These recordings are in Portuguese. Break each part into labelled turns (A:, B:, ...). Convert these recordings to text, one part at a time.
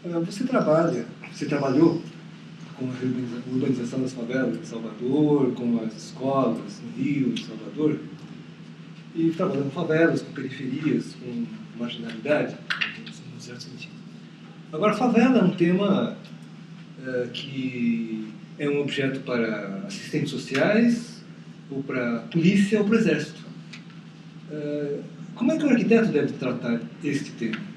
A: Você trabalhou com a urbanização das favelas em Salvador, com as escolas no Rio, em Salvador, e trabalhou com favelas, com periferias, com marginalidade, em certo sentido. Agora, favela é um tema que é um objeto para assistentes sociais, ou para a polícia, ou para o exército. Como é que o arquiteto deve tratar este tema?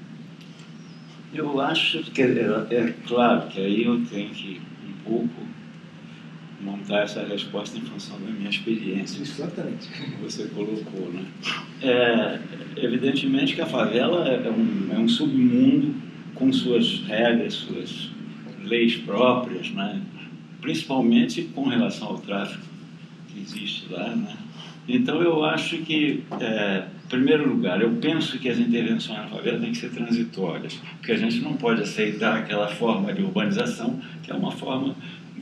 B: Eu acho que é claro que aí eu tenho que um pouco montar essa resposta em função da minha experiência.
A: Exatamente.
B: Que você colocou, né? Evidentemente que a favela é um submundo com suas regras, suas leis próprias, né? Principalmente com relação ao tráfico que existe lá, né? Então eu acho que, em primeiro lugar, eu penso que as intervenções na favela têm que ser transitórias, porque a gente não pode aceitar aquela forma de urbanização, que é uma forma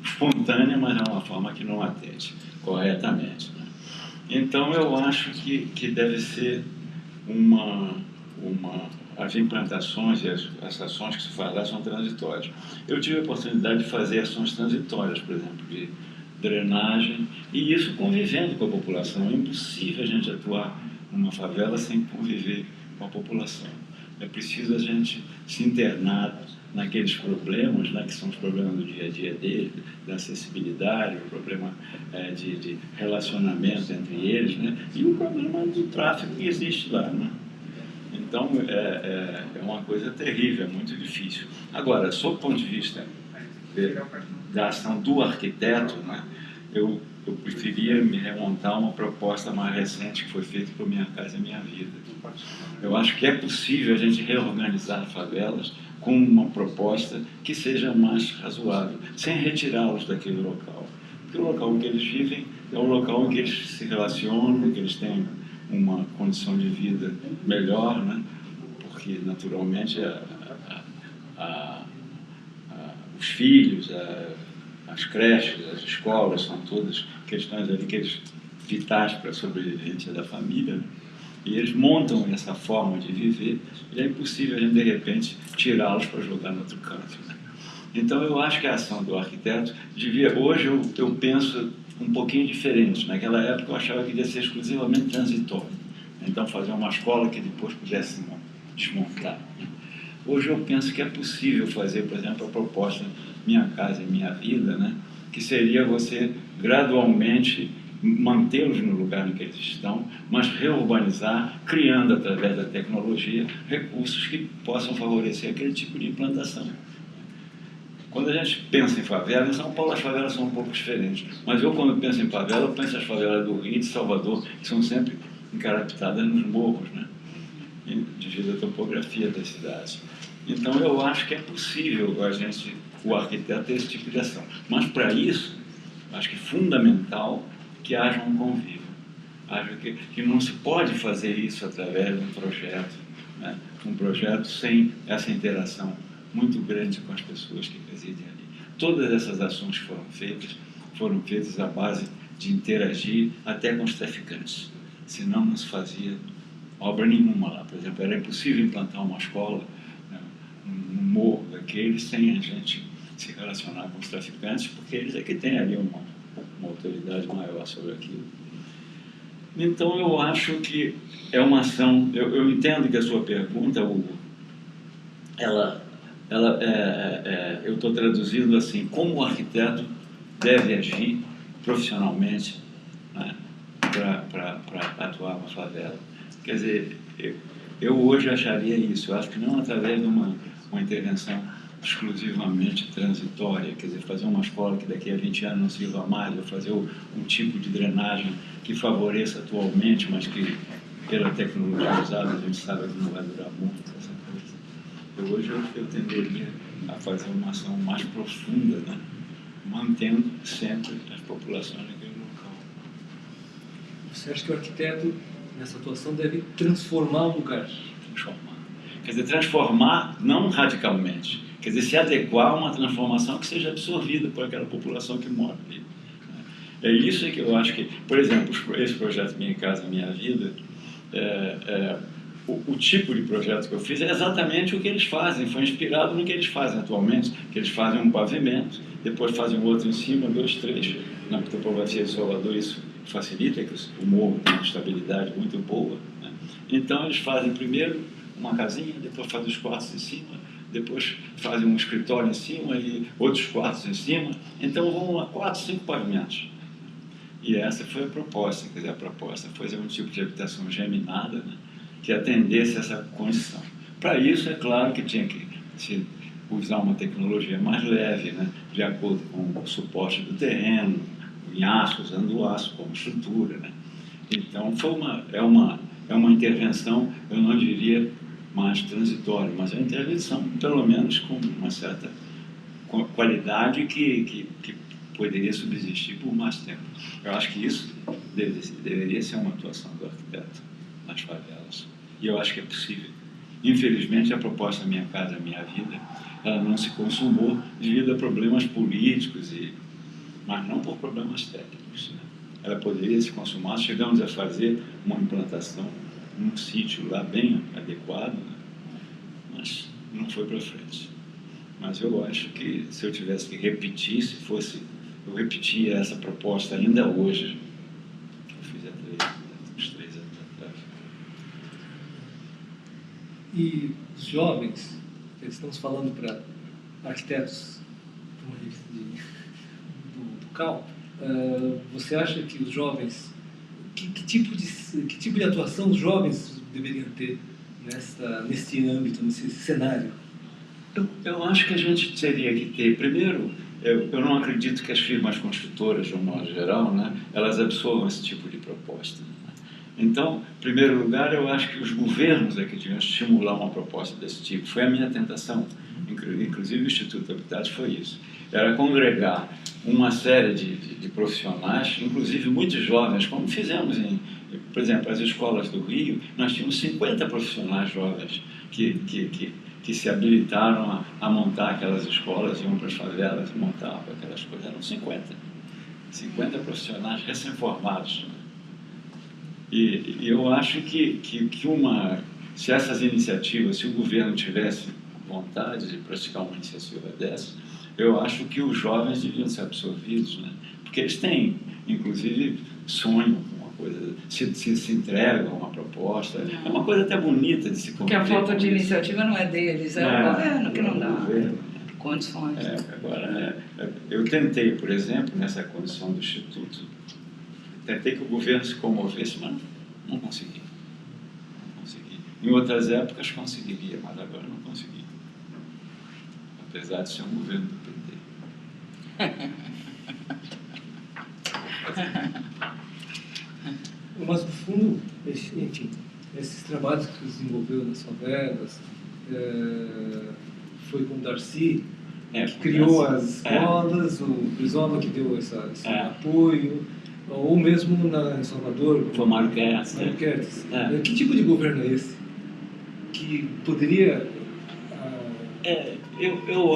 B: espontânea, mas é uma forma que não atende corretamente, né? Então eu acho que deve ser as implantações e as ações que se faz lá são transitórias. Eu tive a oportunidade de fazer ações transitórias, por exemplo, de drenagem, e isso convivendo com a população. É impossível a gente atuar numa favela sem conviver com a população. É preciso a gente se internar naqueles problemas, né, que são os problemas do dia a dia dele, da acessibilidade, o problema de relacionamento entre eles, né, e o problema do tráfico que existe lá, né? Então, é uma coisa terrível, é muito difícil. Agora, sob o ponto de vista da ação do arquiteto, né, eu preferia me remontar a uma proposta mais recente que foi feita por Minha Casa Minha Vida. Eu acho que é possível a gente reorganizar favelas com uma proposta que seja mais razoável, sem retirá-los daquele local. Porque o local em que eles vivem é o local em que eles se relacionam, que eles têm uma condição de vida melhor, né? Porque, naturalmente, os filhos, as creches, as escolas, são todas questões ali vitais para a sobrevivência da família, né? E eles montam essa forma de viver, e é impossível a gente, de repente, tirá-los para jogar no outro canto, né? Então, eu acho que a ação do arquiteto devia... Hoje, eu penso um pouquinho diferente. Naquela época, eu achava que devia ser exclusivamente transitório. Então, fazer uma escola que depois pudesse desmontar. Hoje, eu penso que é possível fazer, por exemplo, a proposta Minha Casa e Minha Vida, né? Que seria você, gradualmente, mantê-los no lugar em que eles estão, mas reurbanizar, criando, através da tecnologia, recursos que possam favorecer aquele tipo de implantação. Quando a gente pensa em favela, em São Paulo as favelas são um pouco diferentes, mas eu, quando penso em favela, eu penso nas favelas do Rio e de Salvador, que são sempre encarapitadas nos morros, né? Devido à topografia das cidades. Então, eu acho que é possível o arquiteto ter esse tipo de ação. Mas, para isso, acho que é fundamental que haja um convívio. Acho que não se pode fazer isso através de um projeto, né? Um projeto sem essa interação muito grande com as pessoas que residem ali. Todas essas ações que foram feitas à base de interagir até com os traficantes. Senão não se fazia obra nenhuma lá. Por exemplo, era impossível implantar uma escola, né, num morro daqueles sem a gente se relacionar com os traficantes, porque eles é que têm ali uma autoridade maior sobre aquilo. Então, eu acho que é uma ação... Eu entendo que a sua pergunta, Hugo, eu estou traduzindo assim: como o arquiteto deve agir profissionalmente, né, para atuar na favela. Quer dizer, eu hoje acharia isso. Eu acho que não através de uma intervenção exclusivamente transitória, quer dizer, fazer uma escola que daqui a 20 anos não sirva mais, ou fazer um tipo de drenagem que favoreça atualmente, mas que pela tecnologia usada a gente sabe que não vai durar muito, essa coisa. Hoje eu tenderia a fazer uma ação mais profunda, né? Mantendo sempre as populações naquele local.
A: Você acha que o arquiteto, nessa atuação, deve transformar o lugar?
B: Transformar. Quer dizer, transformar não radicalmente. Quer dizer, se adequar a uma transformação que seja absorvida por aquela população que mora ali. É isso que eu acho que... Por exemplo, esse projeto Minha Casa Minha Vida, o tipo de projeto que eu fiz é exatamente o que eles fazem, foi inspirado no que eles fazem atualmente, que eles fazem um pavimento, depois fazem um outro em cima, 2, 3, na topografia de Salvador isso facilita, que o morro tem uma estabilidade muito boa, né? Então eles fazem primeiro uma casinha, depois fazem os quartos em cima, depois fazem um escritório em cima e outros quartos em cima, então vão a 4, 5 pavimentos. E essa foi a proposta, quer dizer, a proposta foi fazer um tipo de habitação geminada, né, que atendesse essa condição. Para isso, é claro que tinha que se usar uma tecnologia mais leve, né, de acordo com o suporte do terreno, em aço, usando o aço como estrutura, né. Então, é uma intervenção, eu não diria mais transitória, mas é uma intervenção, pelo menos, com uma certa qualidade que poderia subsistir por mais tempo. Eu acho que isso deveria ser uma atuação do arquiteto nas favelas. E eu acho que é possível. Infelizmente, a proposta Minha Casa Minha Vida, ela não se consumou devido a problemas políticos, mas não por problemas técnicos, né? Ela poderia se consumar. Chegamos a fazer uma implantação num sítio lá bem adequado, né? Mas não foi para frente. Mas eu acho que se eu tivesse que repetir, eu repetia essa proposta ainda hoje, que eu fiz há uns 3 anos atrás.
A: E os jovens, estamos falando para arquitetos uma revista do CAL, você acha que os jovens, que tipo de atuação os jovens deveriam ter nesse âmbito, nesse cenário?
B: Eu acho que a gente teria que ter, primeiro, eu não acredito que as firmas construtoras, de um modo geral, né, elas absorvam esse tipo de proposta, né? Então, em primeiro lugar, eu acho que os governos é que deviam estimular uma proposta desse tipo. Foi a minha tentação, inclusive o Instituto Habitat foi isso. Era congregar uma série de profissionais, inclusive muitos jovens, como fizemos por exemplo, as escolas do Rio, nós tínhamos 50 profissionais jovens que se habilitaram a montar aquelas escolas, iam para as favelas, montavam aquelas coisas, eram 50 profissionais recém-formados. E eu acho que se essas iniciativas, se o governo tivesse vontade de praticar uma iniciativa dessa, eu acho que os jovens deviam ser absorvidos, né? Porque eles têm, inclusive, sonho, coisa, se entregam a uma proposta. É uma coisa até bonita de se conviver.
C: Porque a falta de iniciativa não é deles, é o governo que não dá
B: governo.
C: condições.
B: Agora, eu tentei, por exemplo, nessa condição do Instituto, tentei que o governo se comovesse, mas não consegui. Não consegui. Em outras épocas conseguiria, mas agora não consegui. Apesar de ser um governo do PT.
A: Mas, no fundo, enfim, esses trabalhos que você desenvolveu nas favelas, foi com o Darcy, que criou as escolas, o Brizola que deu esse apoio, ou mesmo em Salvador.
B: Foi o Mário Kertz.
A: Que tipo de governo é esse? Que poderia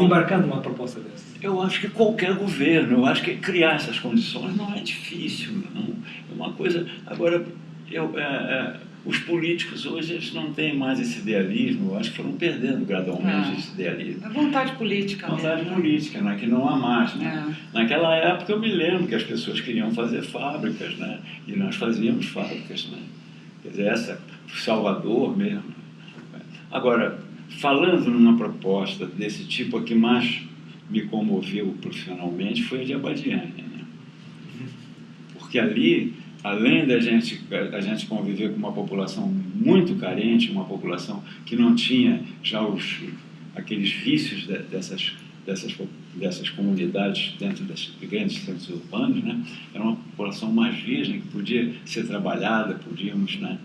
A: embarcar numa proposta dessa?
B: Eu acho que qualquer governo, eu acho que criar essas condições não é difícil, não. É uma coisa... Agora, os políticos hoje eles não têm mais esse idealismo, eu acho que foram perdendo gradualmente esse idealismo.
C: É vontade política.
B: Vontade política, né, que não há mais. Né? Naquela época eu me lembro que as pessoas queriam fazer fábricas, né, e nós fazíamos fábricas. Né? Quer dizer, Salvador mesmo. Agora, falando numa proposta desse tipo, a que mais me comoveu profissionalmente foi a de Abadiânia, né? Porque ali, além da gente conviver com uma população muito carente, uma população que não tinha já aqueles vícios dessas comunidades dentro das grandes centros urbanos, né? Era uma população mais virgem, que podia ser trabalhada, podíamos, né?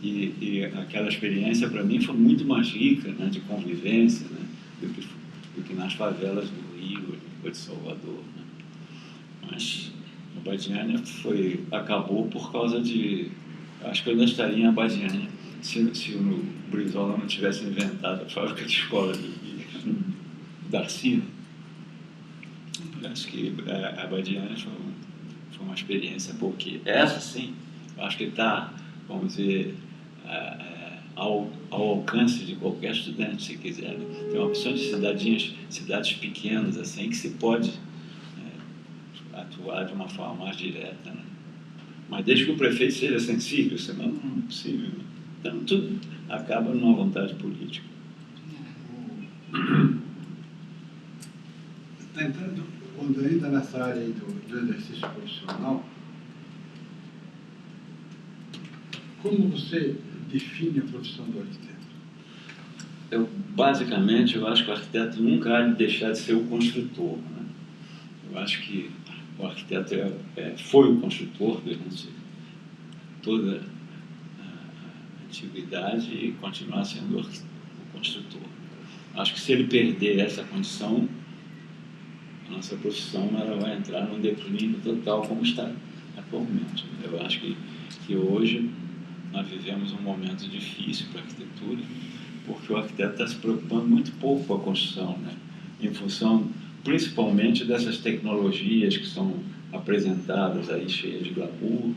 B: E aquela experiência para mim foi muito mais rica, né, de convivência, né, do que nas favelas do Rio ou de Salvador. Né? Mas a Abadiânia acabou por causa de... Acho que eu ainda estaria em Abadiânia se o Brizola não tivesse inventado a fábrica de escola do Darcy. Acho que a Abadiânia foi uma experiência, porque essa sim, eu acho que está, vamos dizer, ao alcance de qualquer estudante, se quiser. Né? Tem uma opção de cidades pequenas, assim, que se pode atuar de uma forma mais direta. Né? Mas desde que o prefeito seja sensível, senão não é possível. Né? Então, tudo acaba numa vontade política.
D: Tentando, quando ainda nessa área aí do exercício profissional, como você define a profissão do arquiteto?
B: Basicamente, eu acho que o arquiteto nunca há de deixar de ser o construtor. Né? Eu acho que o arquiteto foi o construtor durante toda a antiguidade e continuar sendo o construtor. Acho que se ele perder essa condição, a nossa profissão ela vai entrar num declínio total como está atualmente. Eu acho que hoje nós vivemos um momento difícil para a arquitetura, porque o arquiteto está se preocupando muito pouco com a construção, né? Em função principalmente dessas tecnologias que são apresentadas aí cheias de glamour.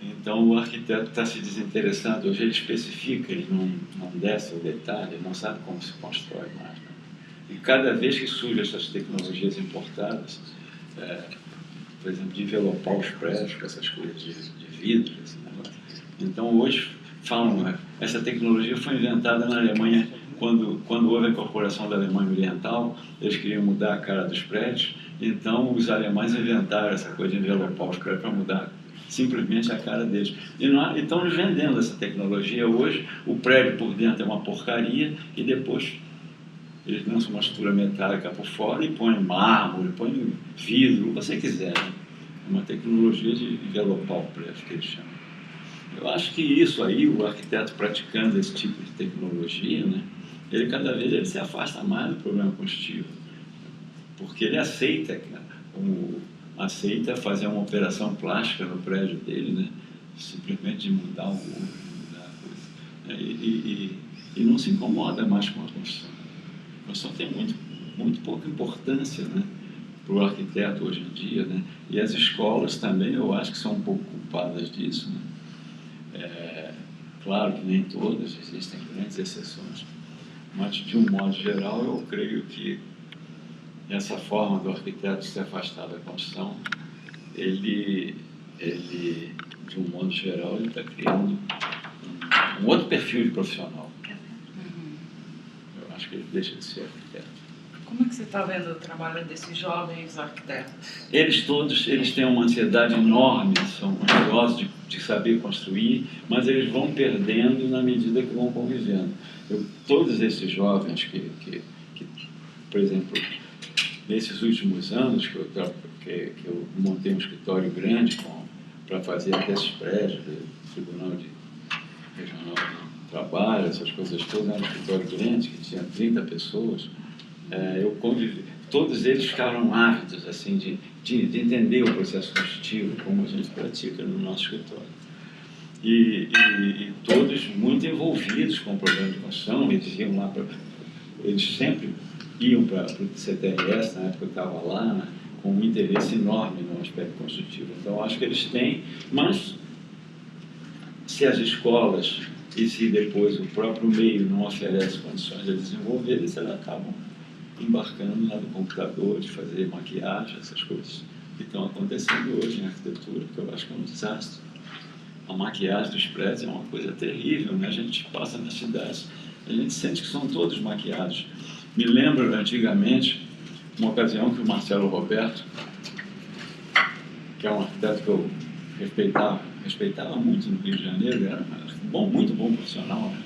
B: Então o arquiteto está se desinteressando. Hoje ele especifica, ele não desce ao detalhe, ele não sabe como se constrói mais. Né? E cada vez que surgem essas tecnologias importadas, por exemplo, de envelopar os prédios com essas coisas de vidro, esse negócio. Então hoje falam, essa tecnologia foi inventada na Alemanha quando houve a incorporação da Alemanha Oriental. Eles queriam mudar a cara dos prédios, então os alemães inventaram essa coisa de envelopar os prédios para mudar simplesmente a cara deles. E estão nos vendendo essa tecnologia hoje. O prédio por dentro é uma porcaria e depois eles lançam uma estrutura metálica por fora e põem mármore, põem vidro, o que você quiser. Né? É uma tecnologia de envelopar o prédio que eles chamam. Eu acho que isso aí, o arquiteto praticando esse tipo de tecnologia, né, ele cada vez ele se afasta mais do problema construtivo, porque ele aceita fazer uma operação plástica no prédio dele, né, simplesmente de mudar o muro, mudar a coisa, e não se incomoda mais com a construção. A construção tem muito pouca importância, né, para o arquiteto hoje em dia, né, e as escolas também eu acho que são um pouco culpadas disso, né. Claro que nem todas, existem grandes exceções, mas de um modo geral eu creio que essa forma do arquiteto se afastar da construção, ele de um modo geral, ele está criando um outro perfil de profissional. Eu acho que ele deixa de ser arquiteto.
C: Como é que você está vendo o trabalho desses jovens arquitetos?
B: Eles têm uma ansiedade enorme, são ansiosos de saber construir, mas eles vão perdendo na medida que vão convivendo. Todos esses jovens que, por exemplo, nesses últimos anos que eu montei um escritório grande para fazer até esses prédios do Tribunal Regional de Trabalho, essas coisas todas, era um escritório grande que tinha 30 pessoas. Eu convivi, todos eles ficaram ávidos assim, de entender o processo construtivo, como a gente pratica no nosso escritório. E todos muito envolvidos com o problema de construção, eles sempre iam para o CTRS, na época que eu estava lá, né, com um interesse enorme no aspecto construtivo. Então, acho que eles têm, mas se as escolas e se depois o próprio meio não oferece condições de desenvolver, eles acabam embarcando no computador, de fazer maquiagem, essas coisas que estão acontecendo hoje em arquitetura, que eu acho que é um desastre. A maquiagem dos prédios é uma coisa terrível, né? A gente passa nas cidades, a gente sente que são todos maquiados. Me lembro, antigamente, uma ocasião que o Marcelo Roberto, que é um arquiteto que eu respeitava muito no Rio de Janeiro, era muito bom profissional, né?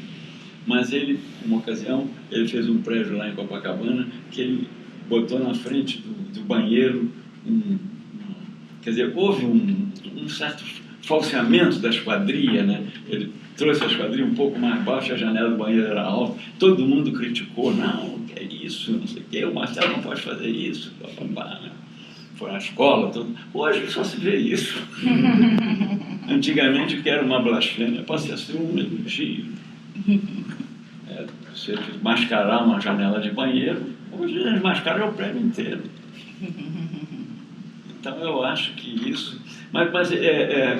B: Mas ele, uma ocasião, ele fez um prédio lá em Copacabana que ele botou na frente do banheiro, quer dizer, houve um certo falseamento da esquadria, né? Ele trouxe a esquadria um pouco mais baixa, a janela do banheiro era alta, todo mundo criticou, não, que é isso, não sei o quê, o Marcelo não pode fazer isso, né? Foi na escola, tudo. Hoje só se vê isso. Antigamente, o que era uma blasfêmia passa a ser um elogio. Você mascarar uma janela de banheiro, hoje eles mascaram o prédio inteiro. Então eu acho que isso, mas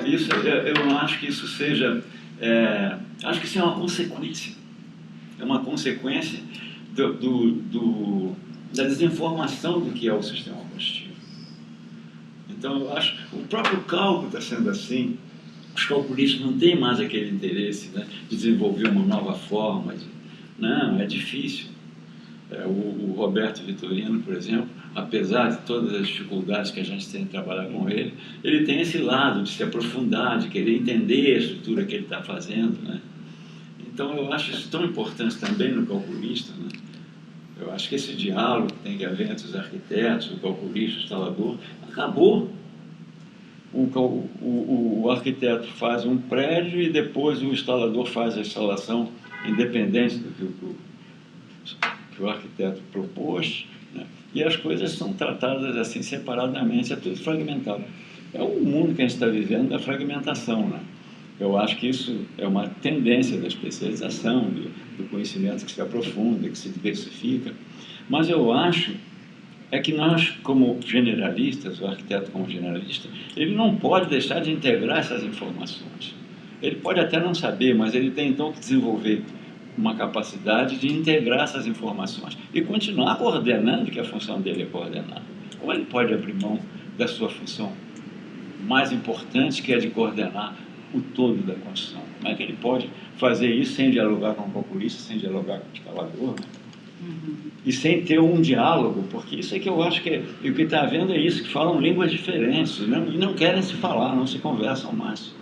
B: isso, eu não acho que isso seja Acho que isso é uma consequência. É uma consequência da desinformação do que é o sistema combustível. Então, eu acho que o próprio cálculo está sendo assim. Os calculistas não têm mais aquele interesse, né, de desenvolver uma nova forma. Não, é difícil. O Roberto Vitorino, por exemplo, apesar de todas as dificuldades que a gente tem de trabalhar com ele, ele tem esse lado de se aprofundar, de querer entender a estrutura que ele está fazendo, né? Então, eu acho isso tão importante também no calculista, né? Eu acho que esse diálogo que tem que haver entre os arquitetos, o calculista, o instalador, acabou. O arquiteto faz um prédio e depois o instalador faz a instalação independente do que o arquiteto propôs, né? E as coisas são tratadas assim separadamente, é tudo fragmentado. É o mundo que a gente está vivendo da fragmentação, né? Eu acho que isso é uma tendência da especialização, do conhecimento que se aprofunda, que se diversifica, mas eu acho que nós, como generalistas, o arquiteto como generalista, ele não pode deixar de integrar essas informações. Ele pode até não saber, mas ele tem então que desenvolver uma capacidade de integrar essas informações e continuar coordenando, que a função dele é coordenar. Como ele pode abrir mão da sua função mais importante, que é de coordenar o todo da construção? Como é que ele pode fazer isso sem dialogar com o calculista, sem dialogar com o instalador, né? E sem ter um diálogo, porque isso é que eu acho que e o que está havendo é isso, que falam línguas diferentes, né? E não querem se falar, não se conversam mais.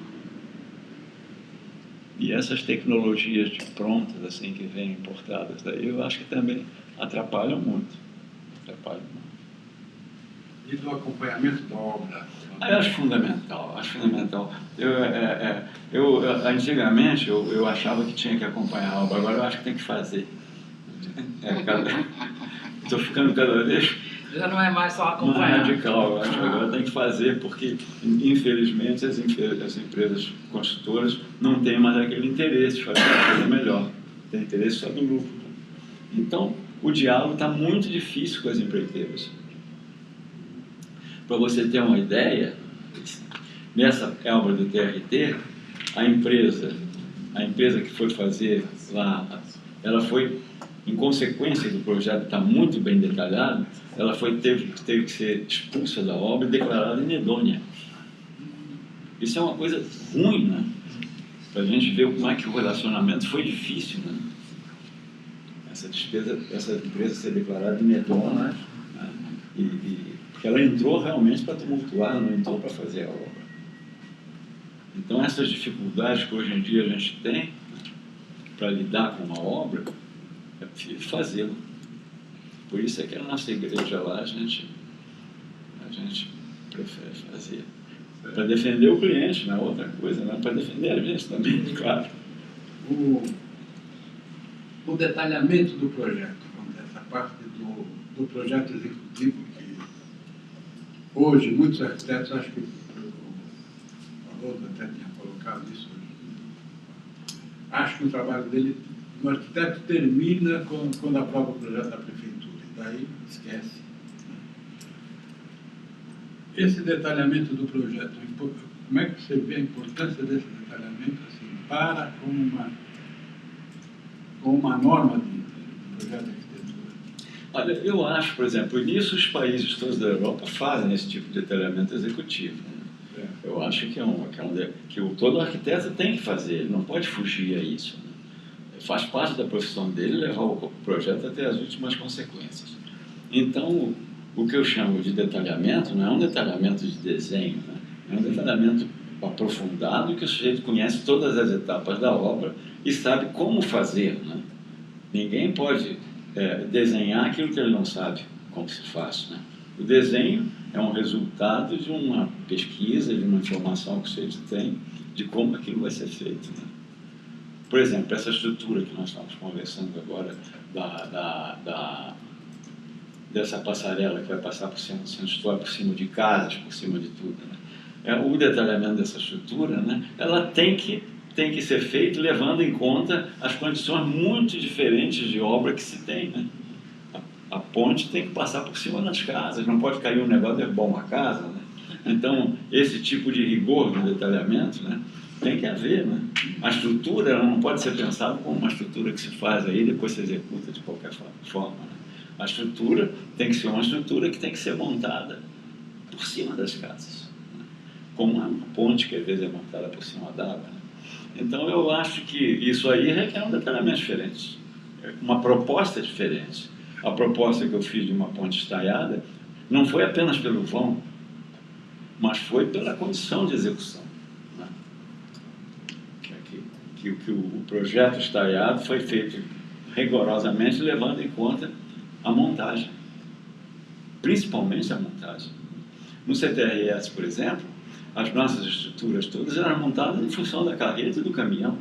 B: E essas tecnologias de prontas, assim, que vêm importadas daí, eu acho que também atrapalham muito. Atrapalham muito.
D: E do acompanhamento da obra?
B: Eu acho fundamental, acho fundamental. Antigamente eu achava que tinha que acompanhar a obra, agora eu acho que tem que fazer. Estou ficando cada vez
C: Já não é mais só acompanhar.
B: mais radical, eu acho que agora tem que fazer, porque infelizmente as empresas construtoras não têm mais aquele interesse de fazer uma coisa melhor, tem interesse só do lucro. Então o diálogo está muito difícil com as empreiteiras. Para você ter uma ideia, nessa obra do TRT, a empresa que foi fazer lá, ela foi, em consequência do projeto estar muito bem detalhado, ela teve que ser expulsa da obra e declarada inidônea. Isso é uma coisa ruim, né? Para a gente ver como é que o relacionamento foi difícil, né? Essa empresa ser declarada inidônea, né? Porque ela entrou realmente para tumultuar, não entrou para fazer a obra. Então, essas dificuldades que hoje em dia a gente tem para lidar com uma obra, é preciso fazê-lo. Por isso é que a nossa igreja lá, a gente prefere fazer. Para defender o cliente, não é outra coisa, não é para defender a gente também, claro.
D: O detalhamento do projeto, essa parte do projeto executivo, que hoje muitos arquitetos, acho que o Haroldo até tinha colocado isso hoje, acho que o trabalho dele, o arquiteto termina quando aprova o projeto da prefeitura, e daí esquece. Esse detalhamento do projeto, como é que você vê a importância desse detalhamento assim, para com uma norma de projeto de arquitetura?
B: Olha, eu acho, por exemplo, nisso os países todos da Europa fazem esse tipo de detalhamento executivo, né? Eu acho que todo arquiteto tem que fazer, ele não pode fugir a isso, né? Faz parte da profissão dele levar o projeto até as últimas consequências. Então, o que eu chamo de detalhamento não é um detalhamento de desenho, né? É um detalhamento aprofundado que o sujeito conhece todas as etapas da obra e sabe como fazer, né? Ninguém pode desenhar aquilo que ele não sabe como se faz, né? O desenho é um resultado de uma pesquisa, de uma informação que o sujeito tem de como aquilo vai ser feito, né? Por exemplo, essa estrutura que nós estamos conversando agora dessa passarela que vai passar por cima do centro histórico, por cima de casas, por cima de tudo, né? O detalhamento dessa estrutura, né? Ela tem que ser feito levando em conta as condições muito diferentes de obra que se tem, né? A ponte tem que passar por cima das casas, não pode cair um negócio e derrubar uma casa, né? Então, esse tipo de rigor no detalhamento, né, Tem que haver, né? A estrutura ela não pode ser pensada como uma estrutura que se faz aí e depois se executa de qualquer forma. Né? A estrutura tem que ser uma estrutura que tem que ser montada por cima das casas, né? Como uma ponte que às vezes é montada por cima d'água. Né? Então eu acho que isso aí requer um detalhamento diferente, uma proposta diferente. A proposta que eu fiz de uma ponte estaiada não foi apenas pelo vão, mas foi pela condição de execução. Né? Que o projeto estaiado foi feito rigorosamente levando em conta a montagem, principalmente a montagem. No CTRS, por exemplo, as nossas estruturas todas eram montadas em função da carreta e do caminhão.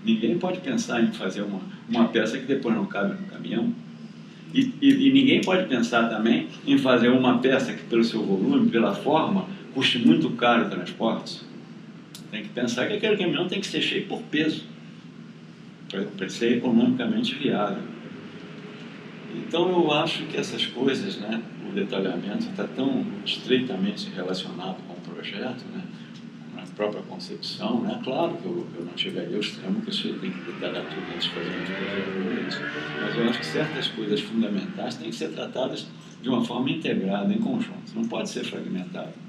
B: Ninguém pode pensar em fazer uma peça que depois não cabe no caminhão. E ninguém pode pensar também em fazer uma peça que, pelo seu volume, pela forma, custe muito caro o transporte. Tem que pensar que aquele caminhão tem que ser cheio por peso, para ser economicamente viável. Então, eu acho que essas coisas, né, o detalhamento está tão estreitamente relacionado com o projeto, né, com a própria concepção. Né? Claro que eu não chegaria ao extremo que você tem que detalhar tudo antes de fazer um projeto, mas eu acho que certas coisas fundamentais têm que ser tratadas de uma forma integrada, em conjunto. Não pode ser fragmentado.